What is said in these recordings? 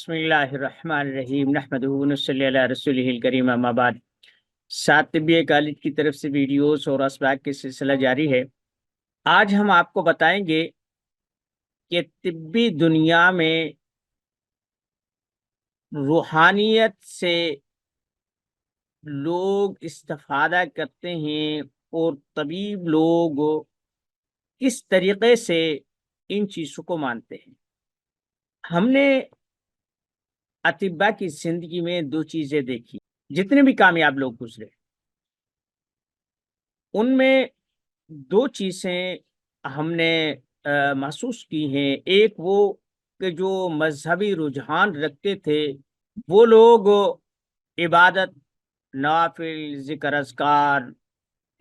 بسم اللہ الرحمن الرحیم نحمدہ ونصلی علی رسولہ الکریم اما بعد۔ طبیہ کالج کی طرف سے ویڈیوز اور اسباق کے سلسلہ جاری ہے۔ آج ہم آپ کو بتائیں گے کہ طبی دنیا میں روحانیت سے لوگ استفادہ کرتے ہیں اور طبیب لوگ کس طریقے سے ان چیزوں کو مانتے ہیں۔ ہم نے اطباء کی زندگی میں دو چیزیں دیکھی، جتنے بھی کامیاب لوگ گزرے ان میں دو چیزیں ہم نے محسوس کی ہیں۔ ایک وہ کہ جو مذہبی رجحان رکھتے تھے وہ لوگ عبادت، نوافل، ذکر اذکار،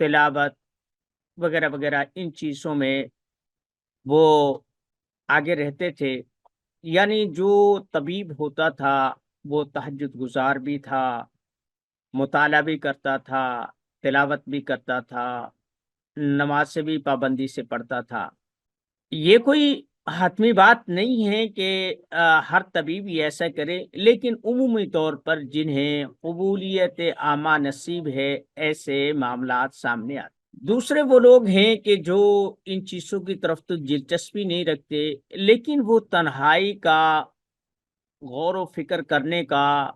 تلاوت وغیرہ وغیرہ ان چیزوں میں وہ آگے رہتے تھے۔ یعنی جو طبیب ہوتا تھا وہ تہجد گزار بھی تھا، مطالعہ بھی کرتا تھا، تلاوت بھی کرتا تھا، نماز سے بھی پابندی سے پڑھتا تھا۔ یہ کوئی حتمی بات نہیں ہے کہ ہر طبیب یہ ایسا کرے، لیکن عمومی طور پر جنہیں قبولیت عامہ نصیب ہے ایسے معاملات سامنے آتے۔ دوسرے وہ لوگ ہیں کہ جو ان چیزوں کی طرف تو دلچسپی نہیں رکھتے، لیکن وہ تنہائی کا، غور و فکر کرنے کا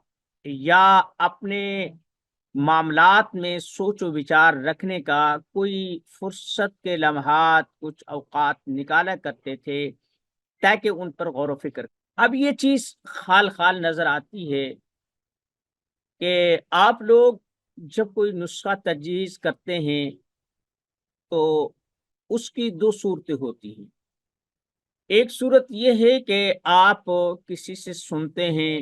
یا اپنے معاملات میں سوچ و وچار رکھنے کا کوئی فرصت کے لمحات، کچھ اوقات نکالا کرتے تھے تاکہ ان پر غور و فکر۔ اب یہ چیز خال خال نظر آتی ہے کہ آپ لوگ جب کوئی نسخہ تجویز کرتے ہیں تو اس کی دو صورتیں ہوتی ہیں۔ ایک صورت یہ ہے کہ آپ کسی سے سنتے ہیں،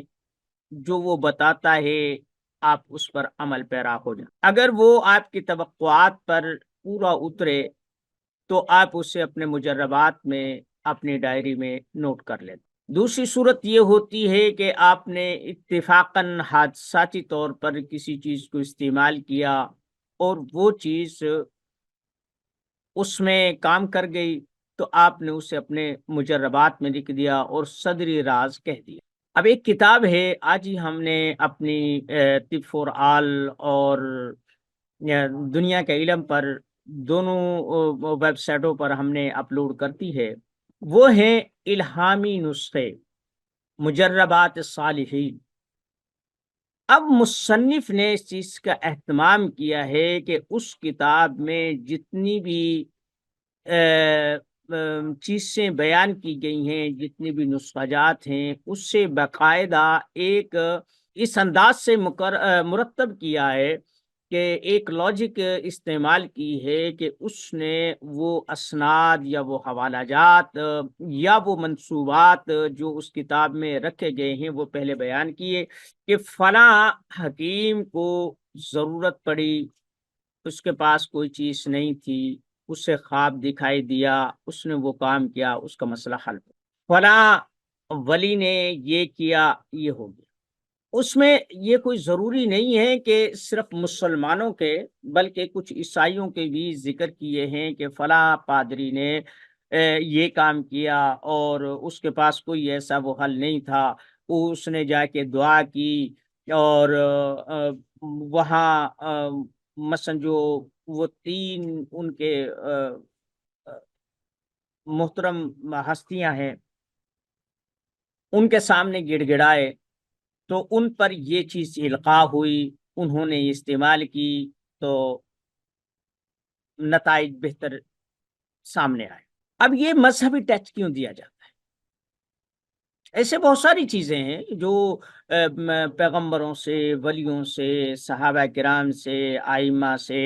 جو وہ بتاتا ہے آپ اس پر عمل پیرا ہو جائیں۔ اگر وہ آپ کی توقعات پر پورا اترے تو آپ اسے اپنے مجربات میں، اپنی ڈائری میں نوٹ کر لیتے۔ دوسری صورت یہ ہوتی ہے کہ آپ نے اتفاقاً حادثاتی طور پر کسی چیز کو استعمال کیا اور وہ چیز اس میں کام کر گئی تو آپ نے اسے اپنے مجربات میں لکھ دیا اور صدری راز کہہ دیا۔ اب ایک کتاب ہے، آج ہی ہم نے اپنی طب فور آل اور دنیا کے علم پر دونوں ویب سائٹوں پر ہم نے اپلوڈ کرتی ہے، وہ ہیں الہامی نسخے، مجربات صالحین۔ اب مصنف نے اس چیز کا اہتمام کیا ہے کہ اس کتاب میں جتنی بھی چیزیں بیان کی گئی ہیں، جتنی بھی نسخہ جات ہیں، اس سے باقاعدہ ایک اس انداز سے مرتب کیا ہے کہ ایک لاجک استعمال کی ہے کہ اس نے وہ اسناد یا وہ حوالہ جات یا وہ منصوبات جو اس کتاب میں رکھے گئے ہیں وہ پہلے بیان کیے کہ فلاں حکیم کو ضرورت پڑی، اس کے پاس کوئی چیز نہیں تھی، اسے خواب دکھائی دیا، اس نے وہ کام کیا، اس کا مسئلہ حل ہو۔ فلاں ولی نے یہ کیا، یہ ہو گیا۔ اس میں یہ کوئی ضروری نہیں ہے کہ صرف مسلمانوں کے، بلکہ کچھ عیسائیوں کے بھی ذکر کیے ہیں کہ فلاں پادری نے یہ کام کیا اور اس کے پاس کوئی ایسا وہ حل نہیں تھا، اس نے جا کے دعا کی اور وہاں مثلا جو وہ تین ان کے محترم ہستیاں ہیں ان کے سامنے گڑ گڑائے تو ان پر یہ چیز القاء ہوئی، انہوں نے استعمال کی تو نتائج بہتر سامنے آئے۔ اب یہ مذہبی ٹچ کیوں دیا جاتا ہے؟ ایسے بہت ساری چیزیں ہیں جو پیغمبروں سے، ولیوں سے، صحابہ کرام سے، ائمہ سے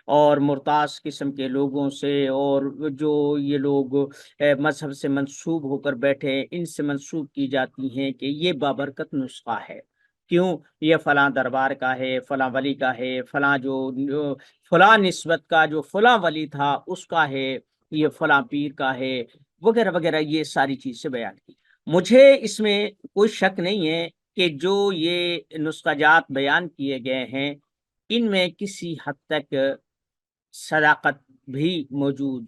اور مرتاض قسم کے لوگوں سے، اور جو یہ لوگ مذہب سے منسوب ہو کر بیٹھے ہیں ان سے منسوب کی جاتی ہیں کہ یہ بابرکت نسخہ ہے۔ کیوں؟ یہ فلاں دربار کا ہے، فلاں ولی کا ہے، فلاں جو فلاں نسبت کا جو فلاں ولی تھا اس کا ہے، یہ فلاں پیر کا ہے، وغیرہ وغیرہ، یہ ساری چیزیں بیان کی۔ مجھے اس میں کوئی شک نہیں ہے کہ جو یہ نسخہ جات بیان کیے گئے ہیں ان میں کسی حد تک صداقت بھی موجود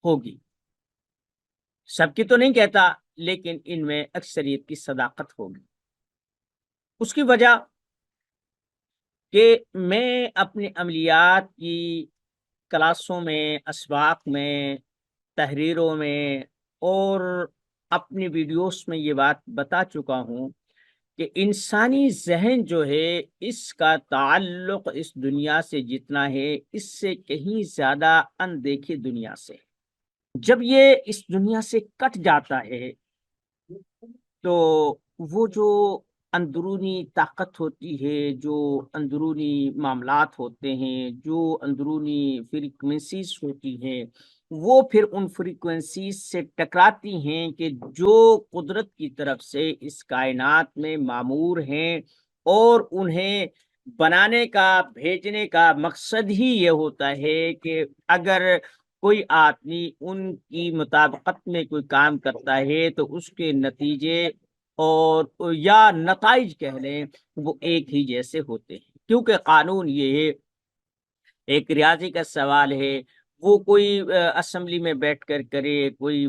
ہوگی۔ سب کی تو نہیں کہتا لیکن ان میں اکثریت کی صداقت ہوگی۔ اس کی وجہ کہ میں اپنی عملیات کی کلاسوں میں، اسباق میں، تحریروں میں اور اپنی ویڈیوز میں یہ بات بتا چکا ہوں کہ انسانی ذہن جو ہے اس کا تعلق اس دنیا سے جتنا ہے اس سے کہیں زیادہ اندیکھی دنیا سے۔ جب یہ اس دنیا سے کٹ جاتا ہے تو وہ جو اندرونی طاقت ہوتی ہے، جو اندرونی معاملات ہوتے ہیں، جو اندرونی فریکوینسیز ہوتی ہیں، وہ پھر ان فریکوینسیز سے ٹکراتی ہیں کہ جو قدرت کی طرف سے اس کائنات میں معمور ہیں، اور انہیں بنانے کا، بھیجنے کا مقصد ہی یہ ہوتا ہے کہ اگر کوئی آدمی ان کی مطابقت میں کوئی کام کرتا ہے تو اس کے نتیجے اور یا نتائج کہہ لیں وہ ایک ہی جیسے ہوتے ہیں، کیونکہ قانون یہ ہے، ایک ریاضی کا سوال ہے، وہ کوئی اسمبلی میں بیٹھ کر کرے، کوئی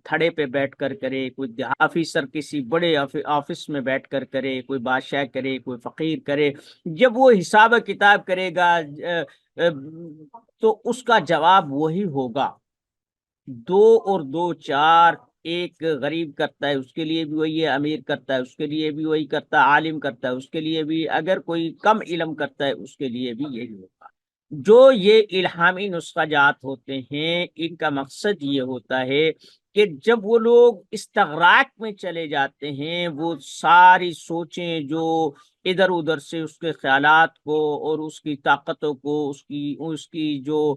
تھڑے پہ بیٹھ کر کرے، کوئی آفیسر کسی بڑے آفس میں بیٹھ کر کرے، کوئی بادشاہ کرے، کوئی فقیر کرے، جب وہ حساب کتاب کرے گا تو اس کا جواب وہی ہوگا۔ دو اور دو چار، ایک غریب کرتا ہے اس کے لیے بھی وہی ہے، امیر کرتا ہے اس کے لیے بھی وہی کرتا ہے، عالم کرتا ہے اس کے لیے بھی، اگر کوئی کم علم کرتا ہے اس کے لیے بھی یہی ہوگا۔ جو یہ الہامی نسخہ جات ہوتے ہیں ان کا مقصد یہ ہوتا ہے کہ جب وہ لوگ استغراق میں چلے جاتے ہیں، وہ ساری سوچیں جو ادھر ادھر سے اس کے خیالات کو اور اس کی طاقتوں کو، اس کی جو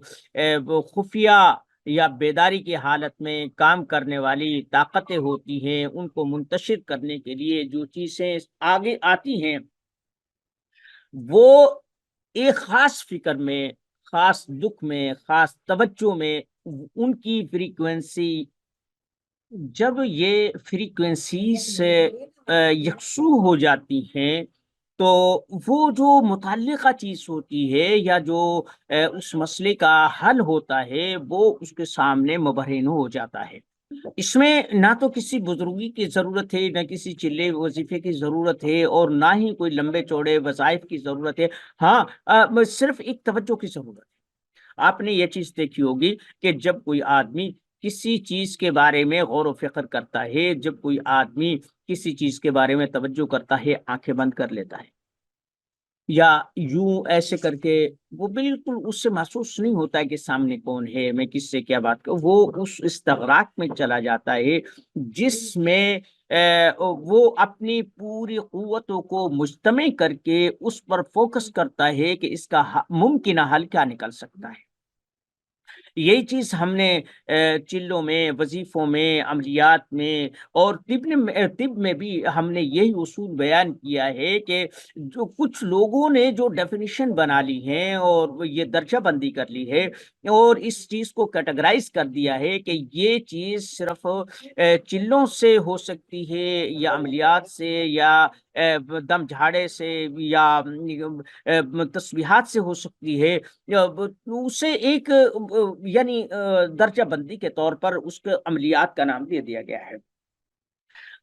وہ خفیہ یا بیداری کی حالت میں کام کرنے والی طاقتیں ہوتی ہیں، ان کو منتشر کرنے کے لیے جو چیزیں آگے آتی ہیں، وہ ایک خاص فکر میں، خاص دکھ میں، خاص توجہ میں ان کی فریکوینسی، جب یہ فریکوینسی سے یکسو ہو جاتی ہیں تو وہ جو متعلقہ چیز ہوتی ہے یا جو اس مسئلے کا حل ہوتا ہے وہ اس کے سامنے مبرہن ہو جاتا ہے۔ اس میں نہ تو کسی بزرگی کی ضرورت ہے، نہ کسی چلے وظیفے کی ضرورت ہے، اور نہ ہی کوئی لمبے چوڑے وظائف کی ضرورت ہے۔ ہاں، صرف ایک توجہ کی ضرورت ہے۔ آپ نے یہ چیز دیکھی ہوگی کہ جب کوئی آدمی کسی چیز کے بارے میں غور و فکر کرتا ہے، جب کوئی آدمی کسی چیز کے بارے میں توجہ کرتا ہے، آنکھیں بند کر لیتا ہے یا یوں ایسے کر کے، وہ بالکل اس سے محسوس نہیں ہوتا ہے کہ سامنے کون ہے، میں کس سے کیا بات کروں، وہ اس استغراق میں چلا جاتا ہے جس میں وہ اپنی پوری قوتوں کو مجتمع کر کے اس پر فوکس کرتا ہے کہ اس کا ممکنہ حل کیا نکل سکتا ہے۔ یہی چیز ہم نے چلوں میں، وظیفوں میں، عملیات میں اور طب میں بھی ہم نے یہی اصول بیان کیا ہے کہ جو کچھ لوگوں نے جو ڈیفینیشن بنا لی ہے اور یہ درجہ بندی کر لی ہے اور اس چیز کو کیٹیگرائز کر دیا ہے کہ یہ چیز صرف چلوں سے ہو سکتی ہے یا عملیات سے یا دم جھاڑے سے یا تسبیحات سے ہو سکتی ہے، اسے ایک یعنی درجہ بندی کے طور پر اس کے عملیات کا نام دے دیا گیا ہے۔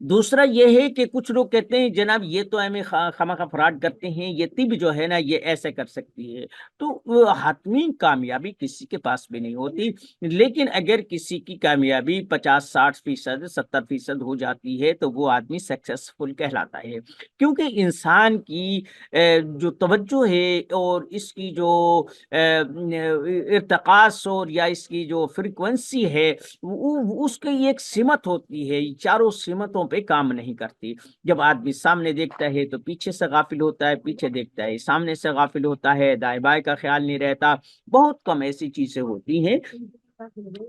دوسرا یہ ہے کہ کچھ لوگ کہتے ہیں جناب یہ تو ہمیں خواہ فراڈ کرتے ہیں، یہ طب جو ہے نا یہ ایسے کر سکتی ہے، تو حتمی کامیابی کسی کے پاس بھی نہیں ہوتی، لیکن اگر کسی کی کامیابی 50-60%، 70% ہو جاتی ہے تو وہ آدمی سکسیسفل کہلاتا ہے، کیونکہ انسان کی جو توجہ ہے اور اس کی جو ارتقاص اور یا اس کی جو فریکوینسی ہے اس کی ایک سمت ہوتی ہے، چاروں سمتوں پہ کام نہیں کرتی۔ جب آدمی سامنے دیکھتا ہے تو پیچھے سے غافل ہوتا ہے، پیچھے دیکھتا ہے سامنے سے غافل ہوتا ہے، دائیں بائیں کا خیال نہیں رہتا، بہت کم ایسی چیزیں ہوتی ہیں۔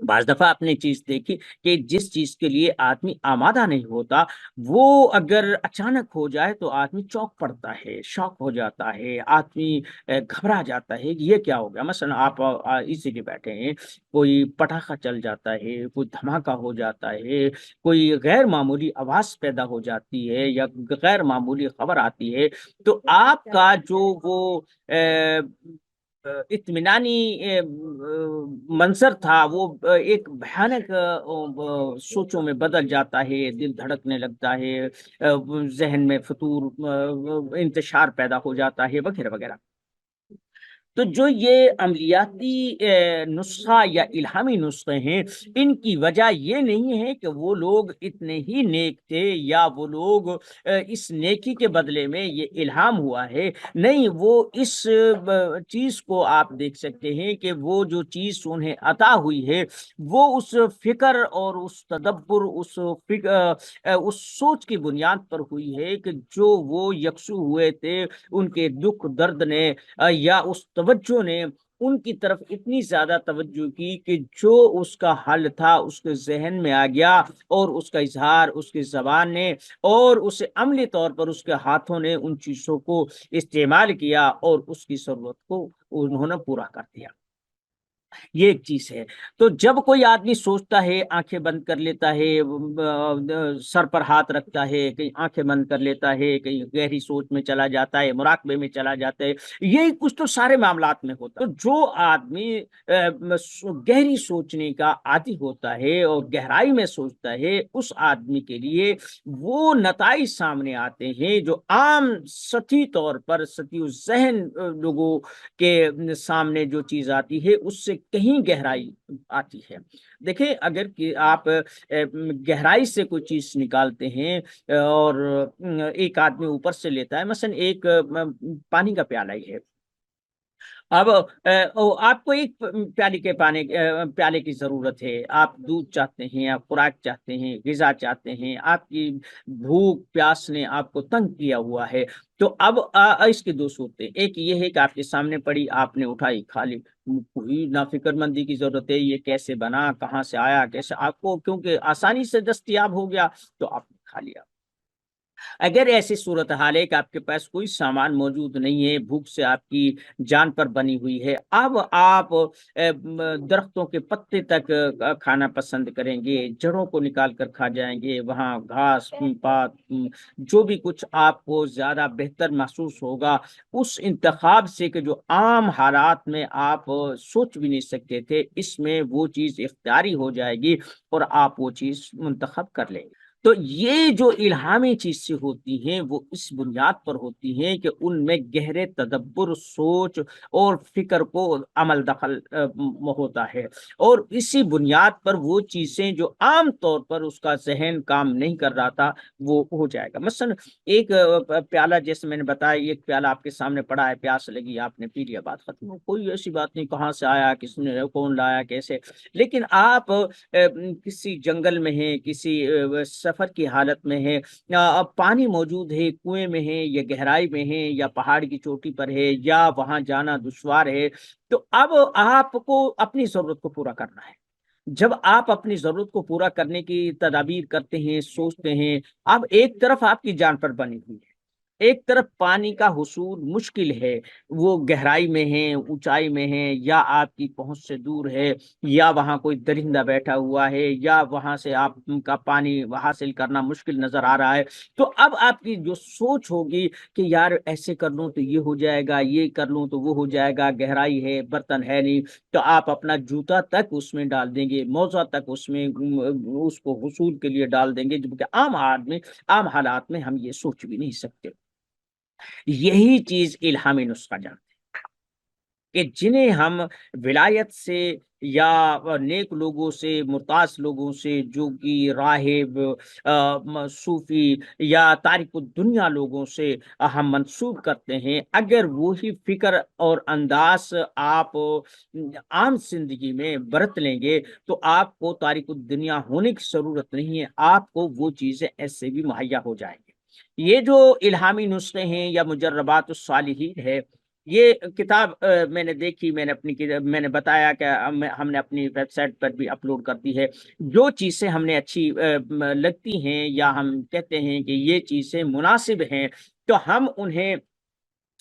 بعض دفعہ آپ نے چیز دیکھی کہ جس چیز کے لیے آدمی آمادہ نہیں ہوتا وہ اگر اچانک ہو جائے تو آدمی چوک پڑتا ہے، شوق ہو جاتا ہے، آدمی گھبرا جاتا ہے کہ یہ کیا ہو گیا۔ مثلا آپ اسی لیے بیٹھے ہیں، کوئی پٹاخہ چل جاتا ہے، کوئی دھماکہ ہو جاتا ہے، کوئی غیر معمولی آواز پیدا ہو جاتی ہے یا غیر معمولی خبر آتی ہے، تو آپ کا جو وہ اطمینانی منظر تھا وہ ایک بھیانک سوچوں میں بدل جاتا ہے، دل دھڑکنے لگتا ہے، ذہن میں فطور انتشار پیدا ہو جاتا ہے وغیرہ وغیرہ۔ تو جو یہ عملیاتی نسخہ یا الہامی نسخے ہیں، ان کی وجہ یہ نہیں ہے کہ وہ لوگ اتنے ہی نیک تھے یا وہ لوگ اس نیکی کے بدلے میں یہ الہام ہوا ہے، نہیں، وہ اس چیز کو آپ دیکھ سکتے ہیں کہ وہ جو چیز انہیں عطا ہوئی ہے وہ اس فکر اور اس تدبر، اس سوچ کی بنیاد پر ہوئی ہے کہ جو وہ یکسو ہوئے تھے، ان کے دکھ درد نے یا اس توجہ نے ان کی طرف اتنی زیادہ توجہ کی کہ جو اس کا حل تھا اس کے ذہن میں آ گیا، اور اس کا اظہار اس کی زبان نے اور اسے عملی طور پر اس کے ہاتھوں نے ان چیزوں کو استعمال کیا اور اس کی ضرورت کو انہوں نے پورا کر دیا۔ یہ ایک چیز ہے۔ تو جب کوئی آدمی سوچتا ہے، آنکھیں بند کر لیتا ہے، سر پر ہاتھ رکھتا ہے، کہیں آنکھیں بند کر لیتا ہے، کہیں گہری سوچ میں چلا جاتا ہے، مراقبے میں چلا جاتا ہے، یہی کچھ تو سارے معاملات میں ہوتا ہے۔ تو جو آدمی گہری سوچنے کا عادی ہوتا ہے اور گہرائی میں سوچتا ہے، اس آدمی کے لیے وہ نتائج سامنے آتے ہیں جو عام سطحی طور پر سطحی ذہن لوگوں کے سامنے جو چیز آتی ہے اس سے کہیں گہرائی آتی ہے۔ دیکھیں، اگر کہ آپ گہرائی سے کوئی چیز نکالتے ہیں اور ایک آدمی اوپر سے لیتا ہے، مثلا ایک پانی کا پیالہ ہی ہے، اب آپ کو ایک پیالے کی ضرورت ہے، آپ دودھ چاہتے ہیں، آپ خوراک چاہتے ہیں، غذا چاہتے ہیں، آپ کی بھوک پیاس نے آپ کو تنگ کیا ہوا ہے۔ تو اب اس کی دو صورتیں، ایک یہ ہے کہ آپ کے سامنے پڑی، آپ نے اٹھائی کھا لی، کوئی نا فکر مندی کی ضرورت ہے یہ کیسے بنا، کہاں سے آیا، کیسے، آپ کو کیونکہ آسانی سے دستیاب ہو گیا تو آپ نے کھا لیا۔ اگر ایسی صورتحال ہے کہ آپ کے پاس کوئی سامان موجود نہیں ہے، بھوک سے آپ کی جان پر بنی ہوئی ہے، اب آپ درختوں کے پتے تک کھانا پسند کریں گے، جڑوں کو نکال کر کھا جائیں گے، وہاں گھاس پات جو بھی کچھ آپ کو زیادہ بہتر محسوس ہوگا اس انتخاب سے کہ جو عام حالات میں آپ سوچ بھی نہیں سکتے تھے، اس میں وہ چیز اختیاری ہو جائے گی اور آپ وہ چیز منتخب کر لیں گے۔ تو یہ جو الہامی چیز سے ہوتی ہیں وہ اس بنیاد پر ہوتی ہیں کہ ان میں گہرے تدبر، سوچ اور فکر کو عمل دخل ہوتا ہے، اور اسی بنیاد پر وہ چیزیں جو عام طور پر اس کا ذہن کام نہیں کر رہا تھا وہ ہو جائے گا۔ مثلا ایک پیالہ، جیسے میں نے بتایا، ایک پیالہ آپ کے سامنے پڑا ہے، پیاس لگی، آپ نے پی لیا، بات ختم ہو، کوئی ایسی بات نہیں کہاں سے آیا، کس نے، کون لایا، کیسے۔ لیکن آپ کسی جنگل میں ہیں، کسی سفر کی حالت میں ہے، اب پانی موجود ہے، کنویں میں ہے یا گہرائی میں ہے یا پہاڑ کی چوٹی پر ہے یا وہاں جانا دشوار ہے، تو اب آپ کو اپنی ضرورت کو پورا کرنا ہے۔ جب آپ اپنی ضرورت کو پورا کرنے کی تدابیر کرتے ہیں، سوچتے ہیں، اب ایک طرف آپ کی جان پر بنی ہوئی ہے، ایک طرف پانی کا حصول مشکل ہے، وہ گہرائی میں ہے، اونچائی میں ہے، یا آپ کی پہنچ سے دور ہے، یا وہاں کوئی درندہ بیٹھا ہوا ہے، یا وہاں سے آپ کا پانی حاصل کرنا مشکل نظر آ رہا ہے۔ تو اب آپ کی جو سوچ ہوگی کہ یار ایسے کر لوں تو یہ ہو جائے گا، یہ کر لوں تو وہ ہو جائے گا، گہرائی ہے، برتن ہے نہیں، تو آپ اپنا جوتا تک اس میں ڈال دیں گے، موزہ تک اس میں اس کو حصول کے لیے ڈال دیں گے، جبکہ عام آدمی عام حالات میں ہم یہ سوچ بھی نہیں سکتے۔ یہی چیز الہامی نسخہ جانتے ہیں کہ جنہیں ہم ولایت سے یا نیک لوگوں سے، مرتاز لوگوں سے، جو کہ راہب، صوفی یا تارک الدنیا لوگوں سے ہم منسوب کرتے ہیں، اگر وہی فکر اور انداز آپ عام زندگی میں برت لیں گے تو آپ کو تارک الدنیا ہونے کی ضرورت نہیں ہے، آپ کو وہ چیزیں ایسے بھی مہیا ہو جائیں گی۔ یہ جو الہامی نسخے ہیں یا مجربات الصالحین ہے، یہ کتاب میں نے دیکھی، میں نے بتایا کہ ہم نے اپنی ویب سائٹ پر بھی اپلوڈ کر دی ہے۔ جو چیزیں ہم نے اچھی لگتی ہیں یا ہم کہتے ہیں کہ یہ چیزیں مناسب ہیں تو ہم انہیں